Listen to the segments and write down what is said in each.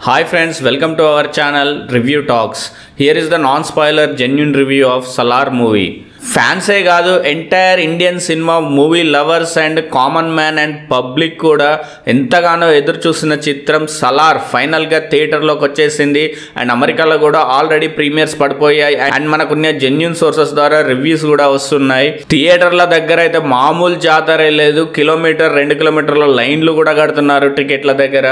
Hi friends, welcome to our channel Review Talks. Here is the non-spoiler genuine review of Salaar movie. ఫ్యాన్సే కాదు entire Indian cinema movie lovers and common man and public కూడా ఎంతగానో ఎదురు చూస్తున్న చిత్రం సలార్ ఫైనల్గా థియేటర్లోకి వచ్చేసింది. అండ్ అమెరికాలో కూడా ఆల్రెడీ ప్రీమియర్స్ పడిపోయాయి అండ్ మనకున్న జెన్యూన్ సోర్సెస్ ద్వారా రివ్యూస్ కూడా వస్తున్నాయి. థియేటర్ల దగ్గర అయితే మామూలు జాతరే లేదు, కిలోమీటర్ 2 కిలోమీటర్ల లైన్లు కూడా కడుతున్నారు టికెట్ల దగ్గర.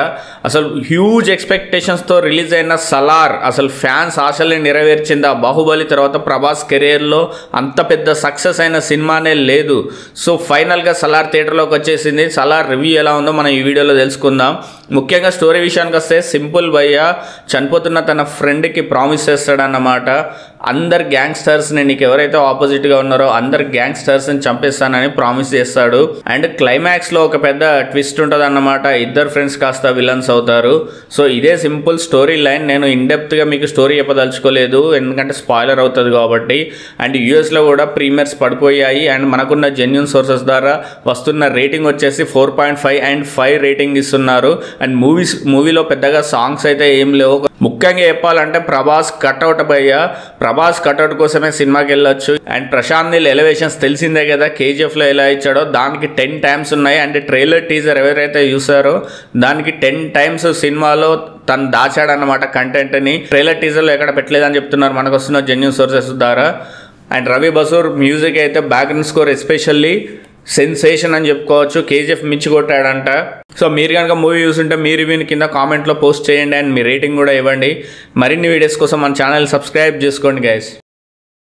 అసలు హ్యూజ్ ఎక్స్పెక్టేషన్స్తో రిలీజ్ అయిన సలార్ అసలు ఫ్యాన్స్ ఆశల్ని నెరవేర్చింది. ఆ బాహుబలి తర్వాత ప్రభాస్ కెరియర్లో అంత పెద్ద సక్సెస్ అయిన సినిమానే లేదు. సో ఫైనల్గా సలార్ థియేటర్లోకి వచ్చేసింది. సలార్ రివ్యూ ఎలా ఉందో మనం ఈ వీడియోలో తెలుసుకుందాం. ముఖ్యంగా స్టోరీ విషయానికి వస్తే సింపుల్ భయ్య చనిపోతున్న తన ఫ్రెండ్కి ప్రామిస్ చేస్తాడన్నమాట. అందరు గ్యాంగ్స్టర్స్ని, నీకు ఎవరైతే ఆపోజిట్గా ఉన్నారో అందరు గ్యాంగ్స్టర్స్ని చంపేస్తానని ప్రామిస్ చేస్తాడు. అండ్ క్లైమాక్స్లో ఒక పెద్ద ట్విస్ట్ ఉంటుంది అన్నమాట. ఇద్దరు ఫ్రెండ్స్ కాస్త విలన్స్ అవుతారు. సో ఇదే సింపుల్ స్టోరీ లైన్. నేను ఇన్డెప్త్గా మీకు స్టోరీ చెప్పదలుచుకోలేదు ఎందుకంటే స్పాయిలర్ అవుతుంది కాబట్టి. అండ్ యూఎస్లో కూడా ప్రీమియర్స్ పడిపోయాయి అండ్ మనకున్న జెన్యూన్ సోర్సెస్ ద్వారా వస్తున్న రేటింగ్ వచ్చేసి 4.5 అండ్ 5 రేటింగ్ ఇస్తున్నారు. అండ్ మూవీలో పెద్దగా సాంగ్స్ అయితే ఏం లేవు. ముఖ్యంగా చెప్పాలంటే ప్రభాస్ కట్అవుట్ భయ్య, ప్రభాస్ కట్అవుట్ కోసమే సినిమాకి వెళ్ళొచ్చు. అండ్ ప్రశాంత్ నీల్ ఎలివేషన్స్ తెలిసిందే కదా, కేజీఎఫ్లో ఎలా ఇచ్చాడో దానికి 10 టైమ్స్ ఉన్నాయి. అండ్ ట్రైలర్ టీజర్ ఎవరైతే చూసారో దానికి 10 టైమ్స్ సినిమాలో తను దాచాడన్నమాట కంటెంట్ని. ట్రైలర్ టీజర్లో ఎక్కడ పెట్టలేదని చెప్తున్నారు మనకు వస్తున్న జెన్యూన్ సోర్సెస్ ద్వారా. అండ్ రవి బసూర్ మ్యూజిక్ అయితే బ్యాక్గ్రౌండ్ స్కోర్ ఎస్పెషల్లీ సెన్సేషన్ అని చెప్పుకోవచ్చు. కేజీఎఫ్ మించి కొట్టాడంట. సో మీరు కనుక మూవీ చూస్తుంటే మీ రివ్యూని కింద కామెంట్లో పోస్ట్ చేయండి అండ్ మీ రేటింగ్ కూడా ఇవ్వండి. మరిన్ని వీడియోస్ కోసం మన ఛానల్ సబ్స్క్రైబ్ చేసుకోండి గైస్.